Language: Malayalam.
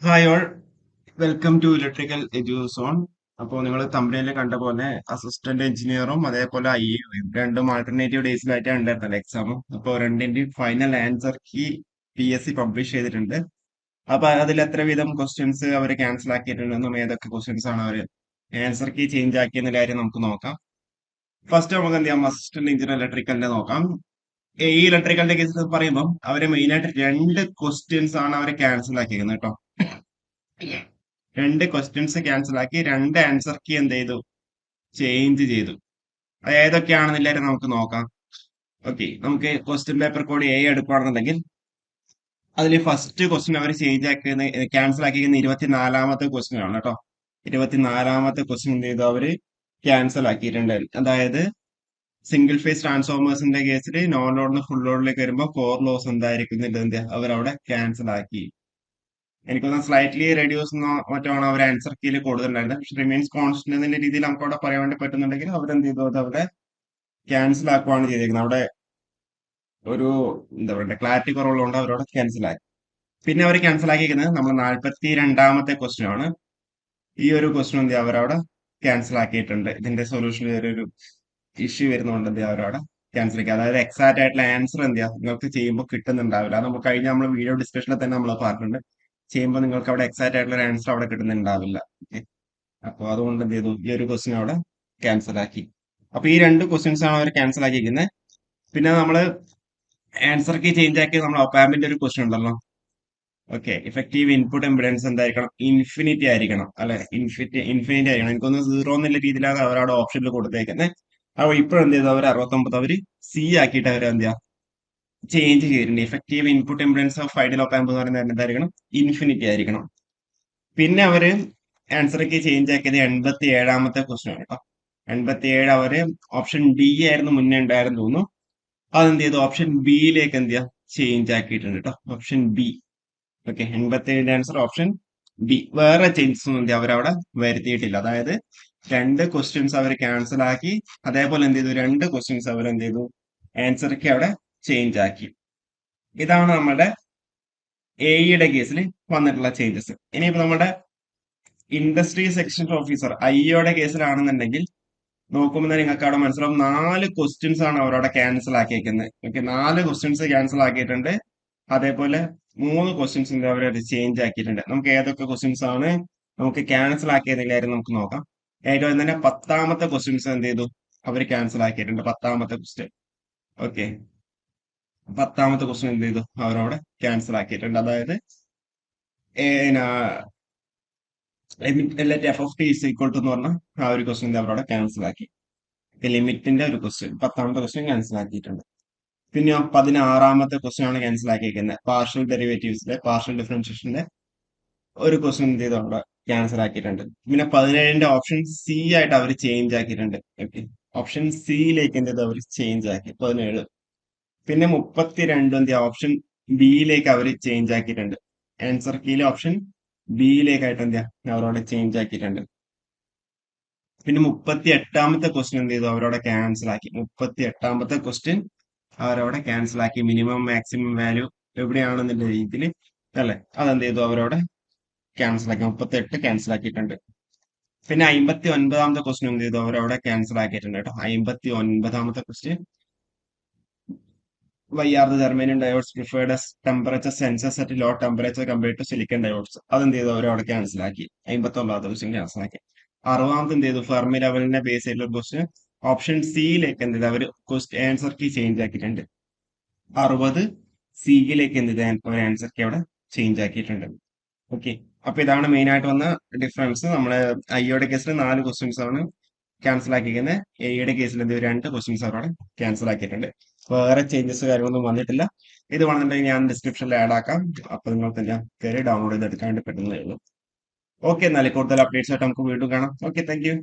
Hi all, welcome to electrical Eduzone. അപ്പോൾ നിങ്ങൾ തമ്പനയിൽ കണ്ട പോലെ അസിസ്റ്റന്റ് എഞ്ചിനീയറും അതേപോലെ IAയും രണ്ടും ആൾട്ടർനേറ്റീവ് ഡേയ്സിലായിട്ടാണ് ഉണ്ടായിരുന്നത് എക്സാമും. അപ്പോൾ രണ്ടിന്റെയും final answer key PSC publish ചെയ്തിട്ടുണ്ട്. അപ്പൊ അതിൽ എത്ര വീതം ക്വസ്റ്റ്യൻസ് അവർ ക്യാൻസൽ ആക്കിയിട്ടുണ്ടെന്നും ഏതൊക്കെ ക്വസ്റ്റ്യൻസ് ആണ് അവർ ആൻസർ കീ ചേഞ്ച് ആക്കിയെന്ന കാര്യം നമുക്ക് നോക്കാം. ഫസ്റ്റ് നമുക്ക് എന്ത് ചെയ്യാം, അസിസ്റ്റന്റ് എഞ്ചിനീയർ ഇലക്ട്രിക്കലിന്റെ നോക്കാം. ഈ ഇലക്ട്രിക്കലിന്റെ കേസിൽ പറയുമ്പോൾ അവര് മെയിൻ ആയിട്ട് രണ്ട് ക്വസ്റ്റ്യൻസ് ആണ് അവർ ക്യാൻസൽ ആക്കിയിരിക്കുന്നത് കേട്ടോ. രണ്ട് ക്വസ്റ്റ്യൻസ് ക്യാൻസൽ ആക്കി രണ്ട് ആൻസർ കീ എന്ത് ചെയ്തു, ചേഞ്ച് ചെയ്തു. അത് ഏതൊക്കെയാണെന്നില്ലാരും നമുക്ക് നോക്കാം. ഓക്കെ, നമുക്ക് ക്വസ്റ്റ്യൻ പേപ്പർ കോഡ് എടുക്കുകയാണെന്നുണ്ടെങ്കിൽ അതിൽ ഫസ്റ്റ് ക്വസ്റ്റ്യൻ അവർ ചേഞ്ച് ആക്കിയത് ക്യാൻസൽ ആക്കിയിരിക്കുന്ന 24-ാമത്തെ ക്വസ്റ്റ്യൻ ആണ് കേട്ടോ. 24-ാമത്തെ ക്വസ്റ്റ്യൻ എന്ത് ചെയ്തു, അവര് ക്യാൻസൽ ആക്കിയിട്ടുണ്ട്. അതായത് സിംഗിൾ ഫേസ് ട്രാൻസ്ഫോമേഴ്സിന്റെ കേസിൽ നോൺ ലോഡിന് ഫുൾ ലോഡിലേക്ക് വരുമ്പോൾ കോർ ലോസ് എന്തായിരിക്കും എന്ത് അവരവിടെ ക്യാൻസൽ ആക്കി. എനിക്കൊന്ന് സ്ലൈറ്റ്ലി റെഡ്യൂസ് മറ്റോ ആണ് അവർ ആൻസർ കീയിൽ കൊടുത്തിട്ടുണ്ടായിരുന്നത്. പക്ഷെ റിമൈൻസ് കോൺസ്റ്റന്റ് എന്ന രീതിയിൽ നമുക്ക് അവിടെ പറയാൻ വേണ്ടി പറ്റുന്നുണ്ടെങ്കിൽ അവരെന്ത് ചെയ്തു, അത് അവിടെ ക്യാൻസൽ ആക്കുവാണ് ചെയ്തേക്കുന്നത്. അവിടെ ഒരു എന്താ പറയുക ക്ലാരിറ്റി കുറവുള്ളതുകൊണ്ട് അവരവിടെ ക്യാൻസൽ ആക്കി. പിന്നെ അവർ ക്യാൻസൽ ആക്കിയിരിക്കുന്നത് നമ്മൾ 42-ാമത്തെ ക്വസ്റ്റ്യൻ ആണ്. ഈ ഒരു ക്വസ്റ്റ്യൻ എന്ത് ചെയ്യുക, അവരവിടെ ക്യാൻസൽ ആക്കിയിട്ടുണ്ട്. ഇതിന്റെ സൊല്യൂഷനിൽ ഒരു ഇഷ്യൂ വരുന്നതുകൊണ്ട് എന്ത് ചെയ്യുക, അവരവിടെ ക്യാൻസൽ ആക്കി. അതായത് എക്സാക്ട് ആയിട്ടുള്ള ആൻസർ എന്ത് ചെയ്യുക, നിങ്ങൾക്ക് ചെയ്യുമ്പോൾ കിട്ടുന്നുണ്ടാവില്ല. അത് നമ്മൾ കഴിഞ്ഞ നമ്മൾ വീഡിയോ ഡിസ്കഷനിൽ തന്നെ നമ്മൾ പറഞ്ഞിട്ടുണ്ട്. ചെയ്യുമ്പോൾ നിങ്ങൾക്ക് അവിടെ എക്സാക്ട് ആയിട്ടുള്ള ഒരു ആൻസർ അവിടെ കിട്ടുന്നുണ്ടാവില്ല. അപ്പോൾ അതുകൊണ്ട് എന്ത് ചെയ്തു, ഈ ഒരു ക്വസ്റ്റ്യൻ അവിടെ ക്യാൻസൽ ആക്കി. അപ്പൊ ഈ രണ്ട് ക്വസ്റ്റ്യൻസ് ആണ് അവർ ക്യാൻസൽ ആക്കിയിരിക്കുന്നത്. പിന്നെ നമ്മൾ ആൻസർ കീ ചേഞ്ച് ആക്കി നമ്മൾ ഒപ്പാമ്പിന്റെ ഒരു ക്വസ്റ്റ്യൻ ഉണ്ടല്ലോ. ഓക്കെ, ഇഫക്റ്റീവ് ഇൻപുട്ട് ഇമ്പിഡൻസ് എന്തായിരിക്കണം, ഇൻഫിനിറ്റി ആയിരിക്കണം അല്ലെ. ഇൻഫിനിറ്റി ആയിരിക്കണം. എനിക്കൊന്ന് സീറോ എന്നുള്ള രീതിയിലാണ് അവരവിടെ ഓപ്ഷനിൽ കൊടുത്തേക്കുന്നത്. അപ്പോൾ ഇപ്പോഴും എന്ത് ചെയ്തു, അവർ 69 അവര് C ആക്കിയിട്ട് അവർ എന്ത് ചെയ്യാ ചേഞ്ച് ചെയ്തിട്ടുണ്ട്. Effective input impedance of ideal op-amp എന്ന് പറയുന്നത് എന്തായിരിക്കണം, ഇൻഫിനിറ്റി ആയിരിക്കണം. പിന്നെ അവര് ആൻസർക്ക് ചേഞ്ച് ആക്കിയത് 87-ാമത്തെ ക്വസ്റ്റ്യൻ ആണ് കേട്ടോ. 87 അവര് ഓപ്ഷൻ ഡി ആയിരുന്നു മുന്നേ ഉണ്ടായിരുന്നു തോന്നുന്നു. അതെന്ത് ചെയ്തു, ഓപ്ഷൻ ബിയിലേക്ക് എന്ത് ചെയ്യാ ചേഞ്ച് ആക്കിയിട്ടുണ്ട് കേട്ടോ. Option B. Okay, 87 answer option B. വേറെ ചേഞ്ചസ് ഒന്നും എന്ത് അവരവിടെ വരുത്തിയിട്ടില്ല. അതായത് രണ്ട് ക്വസ്റ്റ്യൻസ് അവർ ക്യാൻസൽ ആക്കി, അതേപോലെ എന്ത് ചെയ്തു, രണ്ട് ക്വസ്റ്റ്യൻസ് അവർ എന്ത് ചെയ്തു ആൻസർക്ക് അവിടെ ചേഞ്ച് ആക്കി. ഇതാണ് നമ്മുടെ എയുടെ കേസിൽ വന്നിട്ടുള്ള ചേഞ്ചസ്. ഇനിയിപ്പോ നമ്മുടെ ഇൻഡസ്ട്രി സെക്ഷൻ ഓഫീസർ IOയുടെ കേസിലാണെന്നുണ്ടെങ്കിൽ നോക്കുമ്പോൾ നിങ്ങൾക്ക് അവിടെ മനസ്സിലാവും 4 ക്വസ്റ്റ്യൻസ് ആണ് അവരവിടെ ക്യാൻസൽ ആക്കിയേക്കുന്നത്. ഓക്കെ, 4 ക്വസ്റ്റ്യൻസ് ക്യാൻസൽ ആക്കിയിട്ടുണ്ട്. അതേപോലെ 3 ക്വസ്റ്റ്യൻസ് അവരത് ചേഞ്ച് ആക്കിയിട്ടുണ്ട്. നമുക്ക് ഏതൊക്കെ ക്വസ്റ്റ്യൻസ് ആണ് നമുക്ക് ക്യാൻസൽ ആക്കിയതില്ലായിരുന്നു നമുക്ക് നോക്കാം. ഏറ്റവും തന്നെ 10-ാമത്തെ ക്വസ്റ്റ്യൻസ് എന്ത് ചെയ്തു, അവർ ക്യാൻസൽ ആക്കിയിട്ടുണ്ട്. 10-ാമത്തെ ക്വസ്റ്റ്യൻ. ഓക്കെ, 10-ാമത്തെ ക്വസ്റ്റ്യൻ എന്ത് ചെയ്തു, അവരവിടെ ക്യാൻസൽ ആക്കിയിട്ടുണ്ട്. അതായത് ലെറ്റ് f(t) = എന്ന് പറഞ്ഞ ആ ഒരു ക്വസ്റ്റ്യൻ അവരവിടെ ക്യാൻസൽ ആക്കി. ലിമിറ്റിന്റെ ഒരു ക്വസ്റ്റ്യൻ 10-ാമത്തെ ക്വസ്റ്റ്യൻ ക്യാൻസൽ ആക്കിയിട്ടുണ്ട്. പിന്നെ 16-ാമത്തെ ക്വസ്റ്റ്യൻ ആണ് ക്യാൻസൽ ആക്കിയിരിക്കുന്നത്. പാർഷ്യൽ ഡെറിവേറ്റീവ്സിലെ പാർഷ്യൽ ഡിഫറൻഷിയേഷന്റെ ഒരു ക്വസ്റ്റ്യൻ എന്ത് ചെയ്തു അവിടെ ക്യാൻസൽ ആക്കിയിട്ടുണ്ട്. പിന്നെ 17ന്റെ ഓപ്ഷൻ C ആയിട്ട് അവർ ചേഞ്ച് ആക്കിയിട്ടുണ്ട്. ഓക്കെ, ഓപ്ഷൻ സിയിലേക്ക് എന്ത് ചെയ്തു, അവർ ചേഞ്ച് ആക്കി 17. പിന്നെ 32 എന്ത് ഓപ്ഷൻ ബിയിലേക്ക് അവർ ചേഞ്ച് ആക്കിയിട്ടുണ്ട്. ആൻസർ കീയിലെ ഓപ്ഷൻ ബിയിലേക്കായിട്ട് എന്ത് അവരോട് ചേഞ്ച് ആക്കിയിട്ടുണ്ട്. പിന്നെ 38-ാമത്തെ ക്വസ്റ്റ്യൻ എന്ത് ചെയ്തു, അവരോടെ ക്യാൻസൽ ആക്കി. 38-ാമത്തെ ക്വസ്റ്റ്യൻ അവരവിടെ ക്യാൻസൽ ആക്കി. മിനിമം മാക്സിമം വാല്യൂ എവിടെയാണെന്നുള്ള രീതിയിൽ അല്ലെ, അതെന്ത് ചെയ്തു, അവരവിടെ ക്യാൻസൽ ആക്കി. 38 ക്യാൻസൽ ആക്കിയിട്ടുണ്ട്. പിന്നെ 59-ാമത്തെ ക്വസ്റ്റ്യൻ എന്ത് ചെയ്തു, അവരവിടെ ക്യാൻസൽ ആക്കിയിട്ടുണ്ട് കേട്ടോ. 59-ാമത്തെ question why are the germanium diodes preferred as temperature sensors at low temperature compared to silicon diodes. അതെന്ത് ചെയ്തു, അവരവിടെ ക്യാൻസൽ ആക്കി. 59-ാമത്തെ ക്വസ്റ്റ്യൻ ക്യാൻസൽ ആക്കി. 60-ാമത്തെ എന്ത് ചെയ്തു, ഫെർമി ലെവലിനെ ബേസ് ചെയ്തിട്ടുള്ള ക്വസ്റ്റ്യൻ ഓപ്ഷൻ സിയിലേക്ക് എന്ത് ചെയ്തു, അവർ ആൻസർ കീ ചേഞ്ച് ആക്കിയിട്ടുണ്ട്. 60 സിയിലേക്ക് എന്ത് ചെയ്ത് ഒരു ആൻസർ കീ അവിടെ ചേഞ്ച് ആക്കിയിട്ടുണ്ട്. ഓക്കെ, അപ്പൊ ഇതാണ് മെയിൻ ആയിട്ട് വന്ന ഡിഫറൻസ്. നമ്മള് IOയുടെ കേസിൽ 4 ക്വസ്റ്റ്യൻസ് ആണ് ക്യാൻസൽ ആക്കിയിരിക്കുന്നത്. എയുടെ കേസിൽ എന്ത് 2 ക്വസ്റ്റ്യൻസ് അവിടെ ക്യാൻസൽ ആക്കിയിട്ടുണ്ട്. വേറെ ചേഞ്ചസ് കാര്യങ്ങളൊന്നും വന്നിട്ടില്ല. ഇത് വന്നിട്ടുണ്ടെങ്കിൽ ഞാൻ ഡിസ്ക്രിപ്ഷനിൽ ആഡ് ആക്കാം. അപ്പൊ നിങ്ങൾക്ക് ഞാൻ കയറി ഡൗൺലോഡ് ചെയ്തെടുക്കാൻ വേണ്ടി പറ്റുന്നതേ ഉള്ളൂ. ഓക്കെ, എന്നാൽ കൂടുതൽ അപ്ഡേറ്റ്സ് ആയിട്ട് നമുക്ക് വീണ്ടും കാണാം. Okay, thank you.